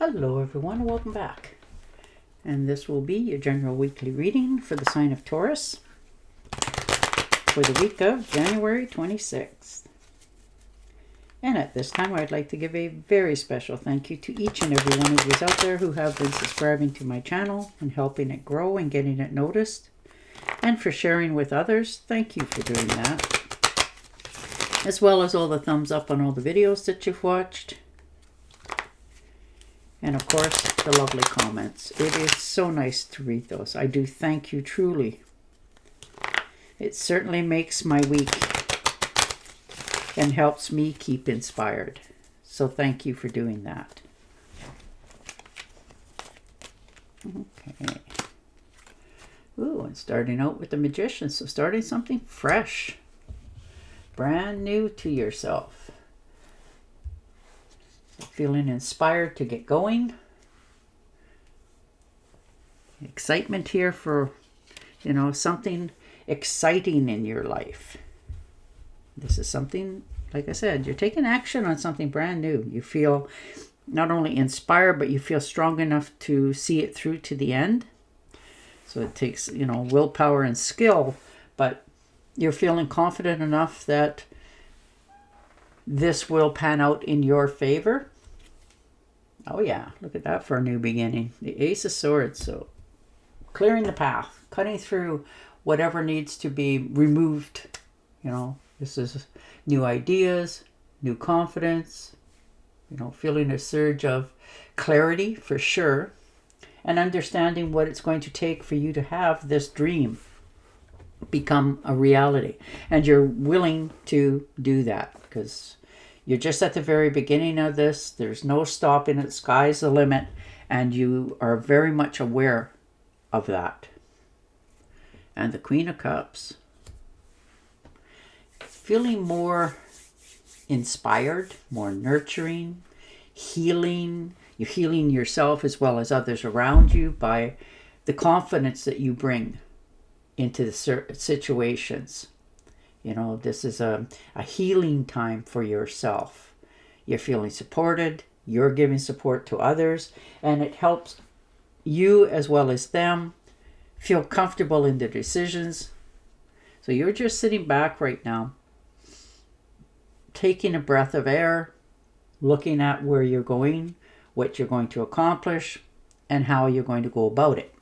Hello everyone, welcome back. And this will be your general weekly reading for the sign of Taurus for the week of January 26th. And at this time, I'd like to give a very special thank you to each and every one of you out there who have been subscribing to my channel and helping it grow and getting it noticed. And for sharing with others, thank you for doing that. As well as all the thumbs up on all the videos that you've watched. And of course, the lovely comments. It is so nice to read those. I do thank you truly. It certainly makes my week and helps me keep inspired. So thank you for doing that. Okay. Ooh, and starting out with the Magician. So starting something fresh. Brand new to yourself. Feeling inspired to get going. Excitement here for, something exciting in your life. This is something, like I said, you're taking action on something brand new. You feel not only inspired, but you feel strong enough to see it through to the end. So it takes, willpower and skill, but you're feeling confident enough that this will pan out in your favor. Oh yeah, look at that for a new beginning. The Ace of Swords, so clearing the path, cutting through whatever needs to be removed. This is new ideas, new confidence, feeling a surge of clarity for sure, and understanding what it's going to take for you to have this dream become a reality. And you're willing to do that because you're just at the very beginning of this. There's no stopping it. Sky's the limit. And you are very much aware of that. And the Queen of Cups. Feeling more inspired, more nurturing, healing. You're healing yourself as well as others around you by the confidence that you bring into the situations. This is a healing time for yourself. You're feeling supported. You're giving support to others. And it helps you as well as them feel comfortable in their decisions. So you're just sitting back right now, taking a breath of air, looking at where you're going, what you're going to accomplish, and how you're going to go about it.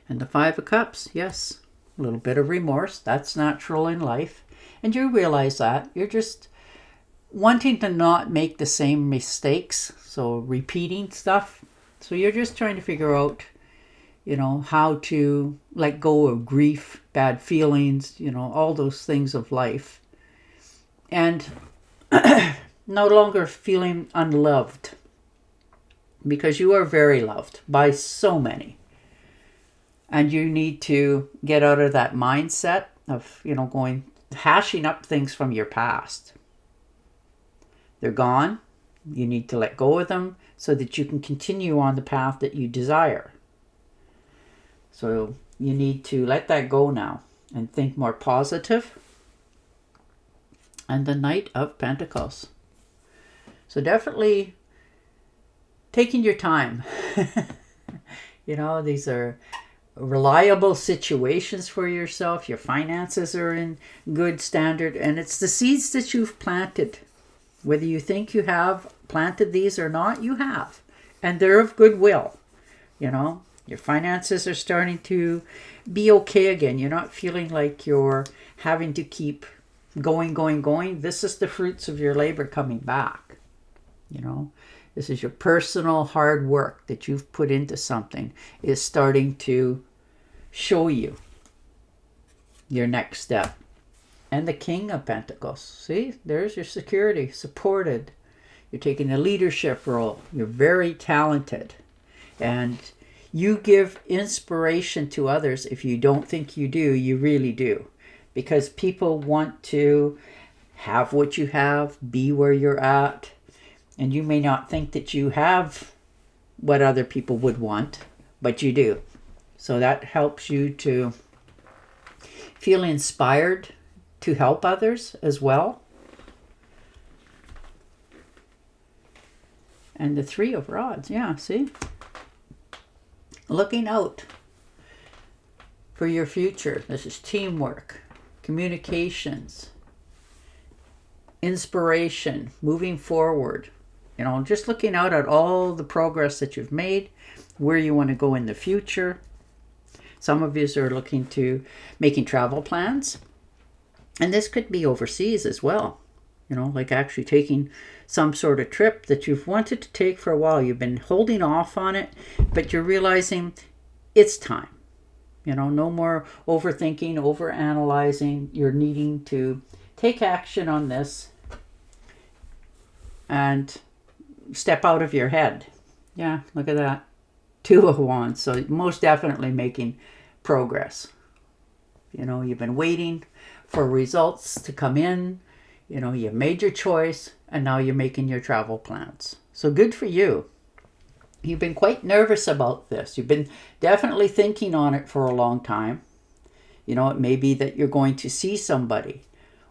And the Five of Cups, yes. A little bit of remorse. That's natural in life. And you realize that. You're just wanting to not make the same mistakes. So repeating stuff. So you're just trying to figure out, how to let go of grief, bad feelings, all those things of life. And no longer feeling unloved. Because you are very loved by so many. And you need to get out of that mindset of, hashing up things from your past. They're gone. You need to let go of them so that you can continue on the path that you desire. So you need to let that go now and think more positive. And the Knight of Pentacles. So definitely taking your time. These are reliable situations for yourself. Your finances are in good standard, and it's the seeds that you've planted. Whether you think you have planted these or not, you have, and they're of goodwill. Your finances are starting to be okay again. You're not feeling like you're having to keep going. This is the fruits of your labor coming back. This is your personal hard work that you've put into something is starting to show you your next step. And the King of Pentacles. See, there's your security, supported. You're taking a leadership role. You're very talented. And you give inspiration to others. If you don't think you do, you really do. Because people want to have what you have, be where you're at. And you may not think that you have what other people would want, but you do. So that helps you to feel inspired to help others as well. And the 3 of Rods. Yeah, see? Looking out for your future. This is teamwork, communications, inspiration, moving forward. You know, just looking out at all the progress that you've made, where you want to go in the future. Some of you are looking to making travel plans. And this could be overseas as well. You know, like actually taking some sort of trip that you've wanted to take for a while. You've been holding off on it, but you're realizing it's time. You know, no more overthinking, overanalyzing. You're needing to take action on this and step out of your head. Yeah, look at that. 2 of Wands. So most definitely making progress. You know, you've been waiting for results to come in. You know, you've made your choice and now you're making your travel plans. So good for you. You've been quite nervous about this. You've been definitely thinking on it for a long time. You know, it may be that you're going to see somebody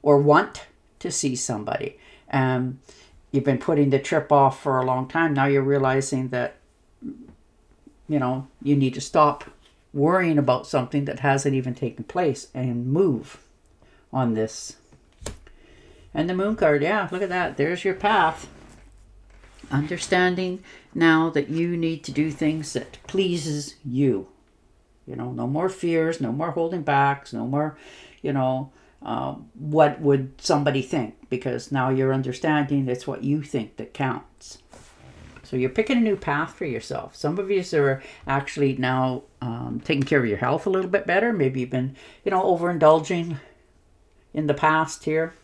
or want to see somebody. You've been putting the trip off for a long time. Now you're realizing that, you know, you need to stop worrying about something that hasn't even taken place and move on this. And the Moon card, yeah, look at that. There's your path. Understanding now that you need to do things that pleases you. You know, no more fears, no more holding backs, no more, you know, what would somebody think? Because now you're understanding it's what you think that counts. So you're picking a new path for yourself. Some of you are actually now taking care of your health a little bit better. Maybe you've been, you know, overindulging in the past here.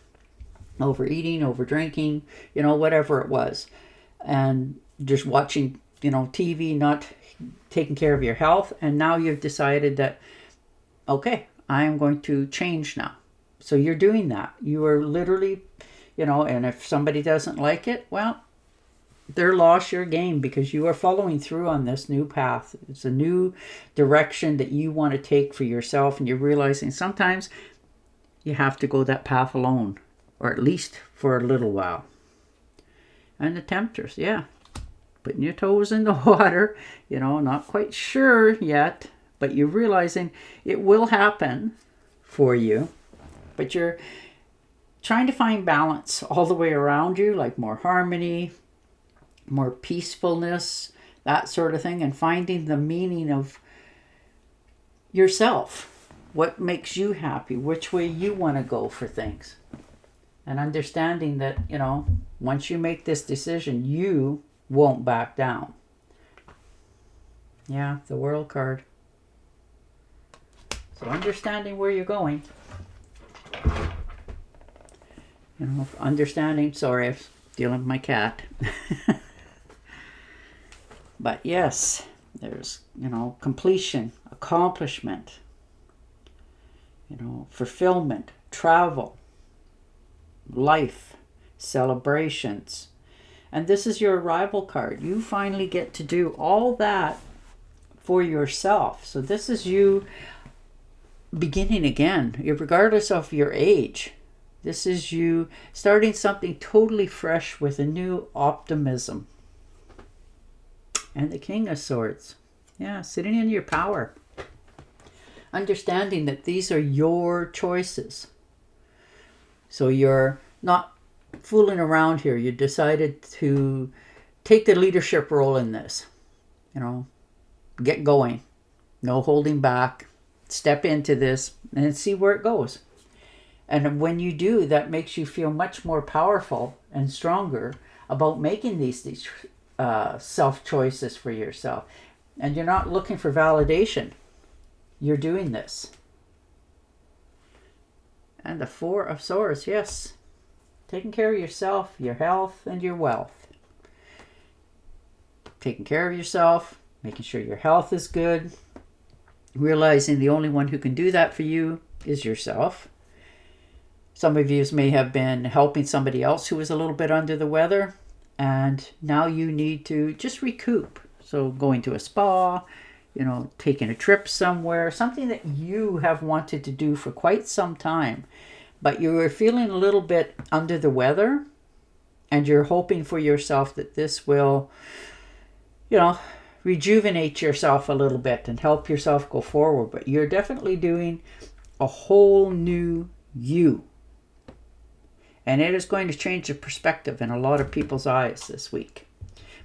Overeating, over drinking, you know, whatever it was. And just watching, you know, TV, not taking care of your health. And now you've decided that, okay, I am going to change now. So you're doing that. You are literally, you know, and if somebody doesn't like it, well, their loss, your gain, because you are following through on this new path. It's a new direction that you want to take for yourself. And you're realizing sometimes you have to go that path alone. Or at least for a little while. And the Temptress, yeah. Putting your toes in the water. You know, not quite sure yet. But you're realizing it will happen for you. But you're trying to find balance all the way around you. Like more harmony. More peacefulness. That sort of thing. And finding the meaning of yourself. What makes you happy. Which way you want to go for things. And understanding that, you know, once you make this decision, you won't back down. Yeah, the World card. So understanding where you're going. You know, understanding, sorry, I'm dealing with my cat. But yes, there's, you know, completion, accomplishment, you know, fulfillment, travel. Life, celebrations. And this is your arrival card. You finally get to do all that for yourself. So this is you beginning again, regardless of your age. This is you starting something totally fresh with a new optimism. And the King of Swords. Yeah, sitting in your power. Understanding that these are your choices. So you're not fooling around here. You decided to take the leadership role in this. You know, get going. No holding back. Step into this and see where it goes. And when you do, that makes you feel much more powerful and stronger about making these self-choices for yourself. And you're not looking for validation. You're doing this. And the 4 of Swords, yes. Taking care of yourself, your health, and your wealth. Taking care of yourself, making sure your health is good. Realizing the only one who can do that for you is yourself. Some of you may have been helping somebody else who was a little bit under the weather. And now you need to just recoup. So going to a spa, you know, taking a trip somewhere, something that you have wanted to do for quite some time, but you were feeling a little bit under the weather, And you're hoping for yourself that this will, you know, rejuvenate yourself a little bit and help yourself go forward. But you're definitely doing a whole new you. And it is going to change the perspective in a lot of people's eyes this week.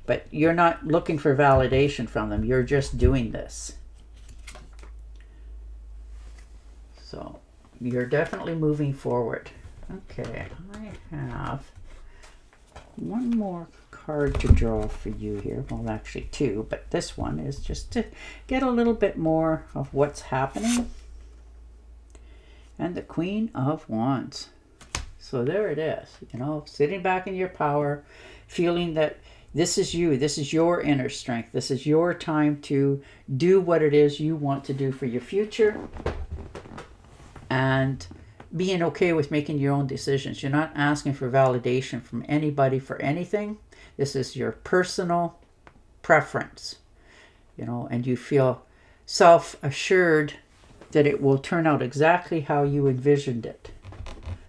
But you're not looking for validation from them. You're just doing this. So you're definitely moving forward. Okay, I have one more card to draw for you here. Well, actually two, but this one is just to get a little bit more of what's happening. And the Queen of Wands. So there it is, you know, sitting back in your power, feeling that this is you, this is your inner strength, this is your time to do what it is you want to do for your future, and being okay with making your own decisions. You're not asking for validation from anybody for anything. This is your personal preference, you know, and you feel self-assured that it will turn out exactly how you envisioned it.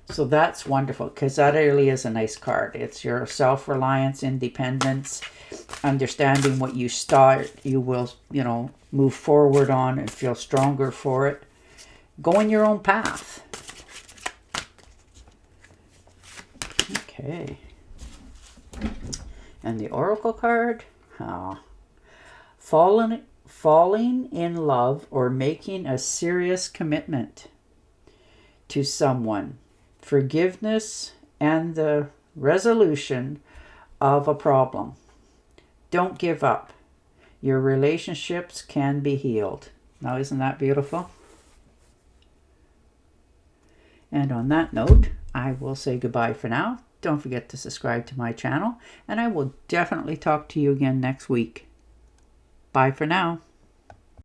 So that's wonderful, because that really is a nice card. It's your self-reliance, independence, understanding what you start, you will, you know, move forward on and feel stronger for it. Go in your own path. Okay. And the Oracle card. Falling in love or making a serious commitment to someone. Forgiveness and the resolution of a problem. Don't give up. Your relationships can be healed. Now, isn't that beautiful? And on that note, I will say goodbye for now. Don't forget to subscribe to my channel, and I will definitely talk to you again next week. Bye for now.